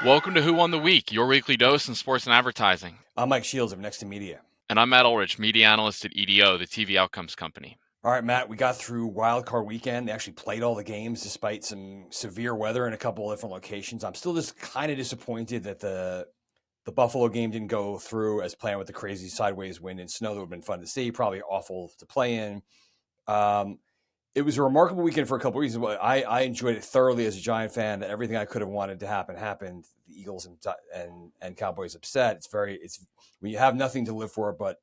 Welcome to Who Won the Week, your weekly dose in sports and advertising. I'm Mike Shields of Next to Media. And I'm Matt Ulrich, media analyst at EDO, the TV Outcomes Company. All right, Matt, we got through Wild Card Weekend. They actually played all the games despite some severe weather in a couple of different locations. I'm still just kind of disappointed that the Buffalo game didn't go through as planned with the crazy sideways wind and snow. That would have been fun to see, probably awful to play in. Um, it was a remarkable weekend for a couple of reasons. I enjoyed it thoroughly as a Giant fan. Everything I could have wanted to happen happened. The Eagles and Cowboys upset. It's when you have nothing to live for but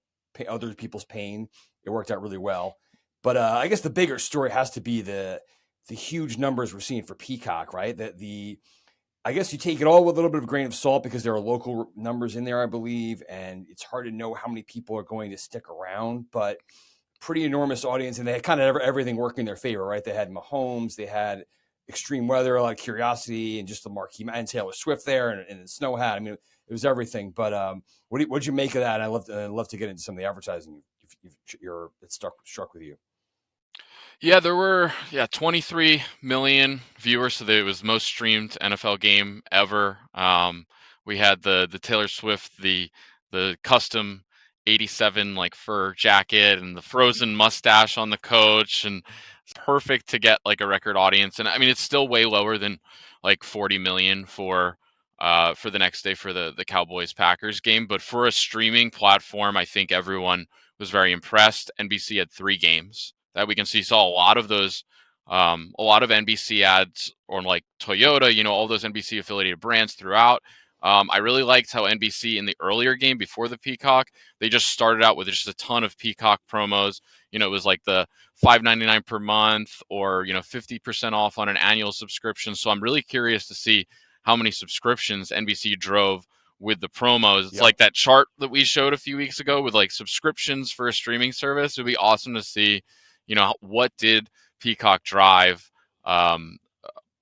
other people's pain. It worked out really well. But I guess the bigger story has to be the huge numbers we're seeing for Peacock, right? I guess you take it all with a little bit of a grain of salt because there are local numbers in there, I believe, and it's hard to know how many people are going to stick around. But pretty enormous audience, and they had kind of everything working in their favor, right? They had Mahomes, they had extreme weather, a lot of curiosity, and just the marquee and Taylor Swift there, and the snow hat. I mean, it was everything. But what'd you make of that? I'd love to get into some of the advertising that struck with you. Yeah, there were 23 million viewers, so it was the most streamed NFL game ever. We had the Taylor Swift, the custom 87 like fur jacket and the frozen mustache on the coach, and it's perfect to get like a record audience. And I mean, it's still way lower than like 40 million for the next day for the Cowboys Packers game, but for a streaming platform, I think everyone was very impressed. NBC had 3 games that we can see. Saw a lot of those, a lot of NBC ads on like Toyota, all those NBC affiliated brands throughout. I really liked how NBC in the earlier game before the Peacock, they just started out with just a ton of Peacock promos. It was like the $5.99 per month, or 50% off on an annual subscription. So I'm really curious to see how many subscriptions NBC drove with the promos. It's Yep. like that chart that we showed a few weeks ago with like subscriptions for a streaming service. It would be awesome to see, what did Peacock drive, um,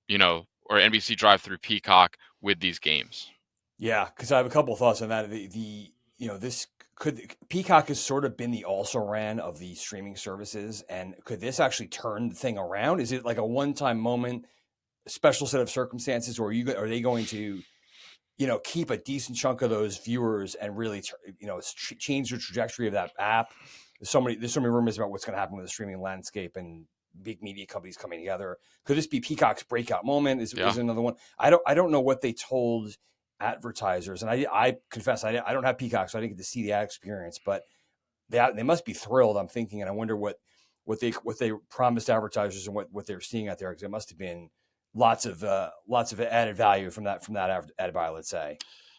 or NBC drive through Peacock with these games. Yeah, because I have a couple of thoughts on that. This could Peacock has sort of been the also ran of the streaming services, and could this actually turn the thing around? Is it like a one time moment, a special set of circumstances, or are they going to keep a decent chunk of those viewers and really change the trajectory of that app? There's so many rumors about what's going to happen with the streaming landscape and big media companies coming together. Could this be Peacock's breakout moment? Yeah. Is another one? I don't know what they told advertisers, and I confess I don't have Peacock, so I didn't get to see the ad experience, but they must be thrilled. I'm thinking, and I wonder what they promised advertisers and what they're seeing out there, because it must have been lots of added value from that ad buy, let's say.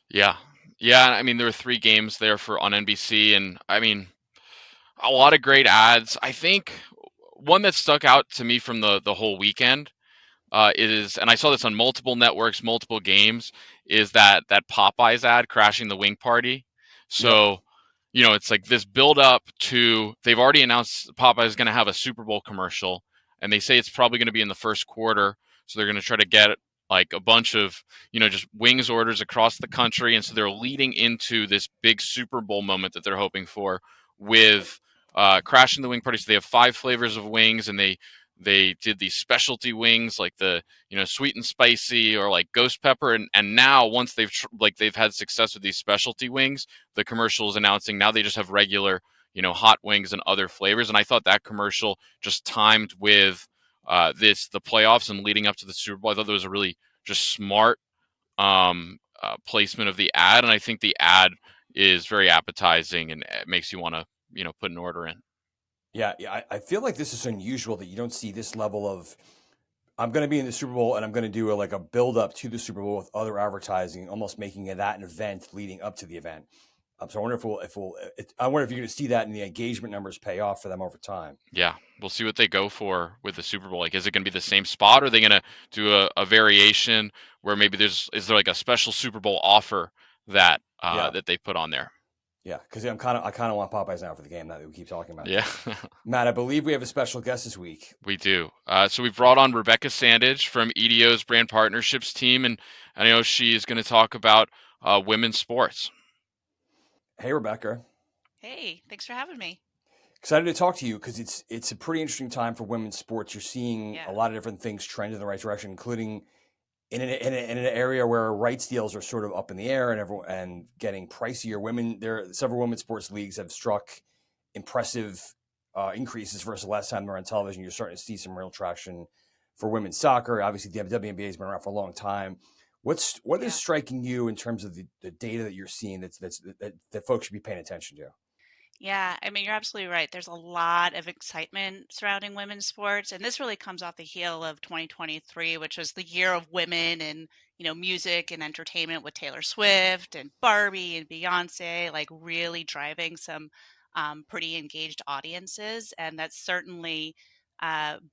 Yeah. Yeah. I mean, there were 3 games there on NBC, and I mean, a lot of great ads. I think one that stuck out to me from the whole weekend is, and I saw this on multiple networks, multiple games, is that Popeyes ad, crashing the wing party. Yep. So, it's like this build up to, they've already announced Popeyes is going to have a Super Bowl commercial, and they say it's probably going to be in the first quarter. So they're going to try to get like a bunch of, just wings orders across the country. And so they're leading into this big Super Bowl moment that they're hoping for with crashing the wing party. So they have 5 flavors of wings, and they did these specialty wings like the sweet and spicy, or like ghost pepper, and now once they've had success with these specialty wings, the commercial is announcing now they just have regular hot wings and other flavors. And I thought that commercial just timed with the playoffs and leading up to the Super Bowl. I thought that was a really just smart placement of the ad, and I think the ad is very appetizing, and it makes you want to put an order in. Yeah, yeah. I feel like this is unusual that you don't see this level of. I'm going to be in the Super Bowl, and I'm going to do like a build up to the Super Bowl with other advertising, almost making that an event leading up to the event. So I wonder I wonder if you're going to see that in the engagement numbers pay off for them over time. Yeah, we'll see what they go for with the Super Bowl. Like, is it going to be the same spot, or are they going to do a variation where maybe is there like a special Super Bowl offer that Yeah, that they put on there? yeah. Because I kind of want Popeyes now for the game now that we keep talking about Yeah, this. Matt, I believe we have a special guest this week. we do. So we've brought on Rebecca Sandidge from EDO's brand partnerships team, and I know she is going to talk about women's sports. Hey, Rebecca. Hey, thanks for having me. Excited to talk to you because it's a pretty interesting time for women's sports. You're seeing a Yeah. lot of different things trend in the right direction, including in an area where rights deals are sort of up in the air and everyone and getting pricier. Several women's sports leagues have struck impressive increases versus the last time they were on television. You're starting to see some real traction for women's soccer. Obviously, the WNBA has been around for a long time. What is Yeah. striking you in terms of the data that you're seeing that folks should be paying attention to? Yeah, I mean, you're absolutely right. There's a lot of excitement surrounding women's sports, and this really comes off the heel of 2023, which was the year of women and, music and entertainment with Taylor Swift and Barbie and Beyonce, like really driving some pretty engaged audiences. And that's certainly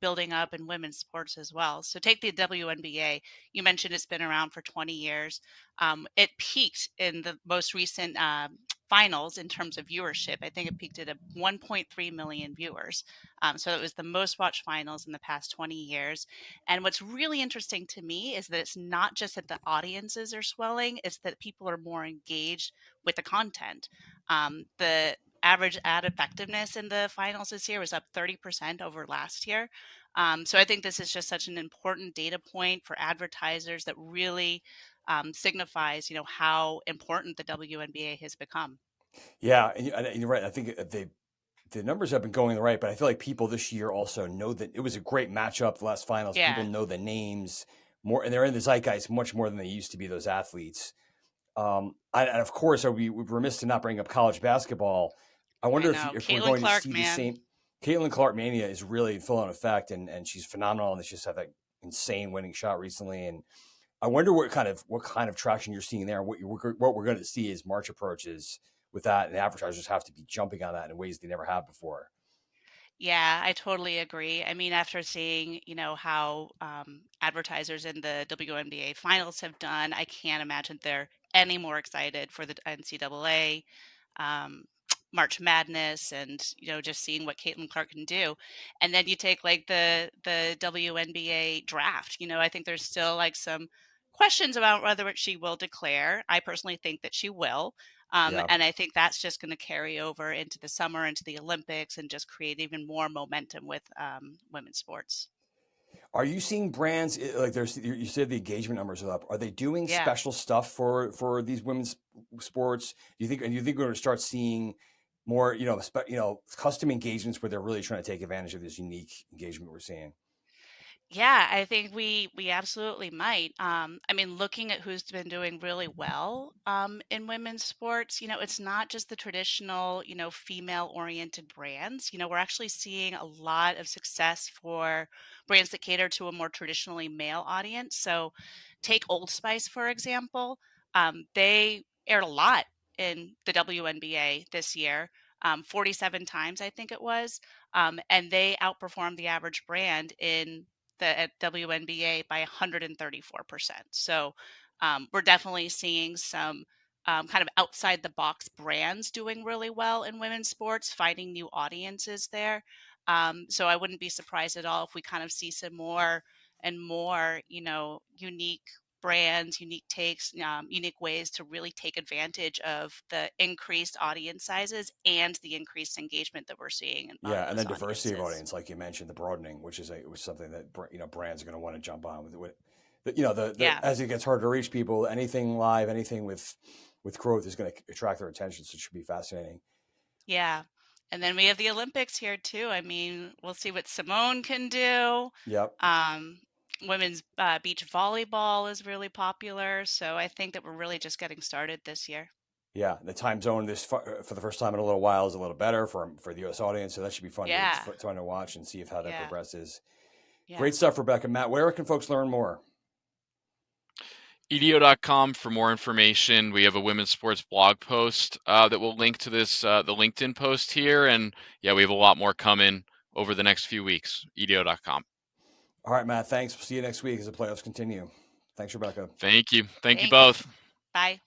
building up in women's sports as well. So take the WNBA. You mentioned it's been around for 20 years. It peaked in the most recent finals in terms of viewership. I think it peaked at 1.3 million viewers. So it was the most watched finals in the past 20 years. And what's really interesting to me is that it's not just that the audiences are swelling, it's that people are more engaged with the content. The average ad effectiveness in the finals this year was up 30% over last year. So I think this is just such an important data point for advertisers that really signifies, how important the WNBA has become. Yeah, and you're right. I think the numbers have been going the right, but I feel like people this year also know that it was a great matchup. The last finals, people Yeah, know the names more, and they're in the zeitgeist much more than they used to be. Those athletes, and of course, are we remiss to not bring up college basketball? I I wonder know. if we're Caitlin going to Clark, see the man. same. Caitlin Clark mania is really full on effect, and she's phenomenal, and she's had that insane winning shot recently. And I wonder what kind of traction you're seeing there. What we're going to see as March approaches with that, and advertisers have to be jumping on that in ways they never have before. Yeah, I totally agree. I mean, after seeing, how advertisers in the WNBA finals have done, I can't imagine they're any more excited for the NCAA, um, March Madness, and just seeing what Caitlin Clark can do. And then you take like the WNBA draft. I think there's still like some questions about whether she will declare. I personally think that she will. Yeah. And I think that's just going to carry over into the summer, into the Olympics, and just create even more momentum with women's sports. Are you seeing brands like there's you said the engagement numbers are up? Are they doing Yeah. special stuff for these women's sports? Do you think we're going to start seeing more custom engagements where they're really trying to take advantage of this unique engagement we're seeing? Yeah, I think we absolutely might. I mean, looking at who's been doing really well in women's sports, it's not just the traditional, female-oriented brands. We're actually seeing a lot of success for brands that cater to a more traditionally male audience. So, take Old Spice, for example. They aired a lot in the WNBA this year, 47 times, I think it was, and they outperformed the average brand in the WNBA by 134%. So we're definitely seeing some kind of outside the box brands doing really well in women's sports, finding new audiences there. So I wouldn't be surprised at all if we kind of see some more and more, unique brands, unique takes, unique ways to really take advantage of the increased audience sizes and the increased engagement that we're seeing on Yeah, and those then diversity of audiences. audience, like you mentioned, the broadening, which is was something that brands are going to want to jump on with. The Yeah. as it gets harder to reach people, anything live, anything with growth is going to attract their attention. So it should be fascinating. Yeah. And then we have the Olympics here too. I mean, we'll see what Simone can do. Yep. Um, Women's beach volleyball is really popular. So I think that we're really just getting started this year. Yeah, the time zone for the first time in a little while is a little better for the U.S. audience, so that should be Yeah. fun to watch and see if how that Yeah. progresses. Yeah. Great stuff, Rebecca. Matt, where can folks learn more? EDO.com for more information. We have a women's sports blog post that will link to this, the LinkedIn post here. And yeah, we have a lot more coming over the next few weeks. EDO.com. All right, Matt. Thanks. We'll see you next week as the playoffs continue. Thanks, Rebecca. Thank you. Thank you Thanks. both. Bye.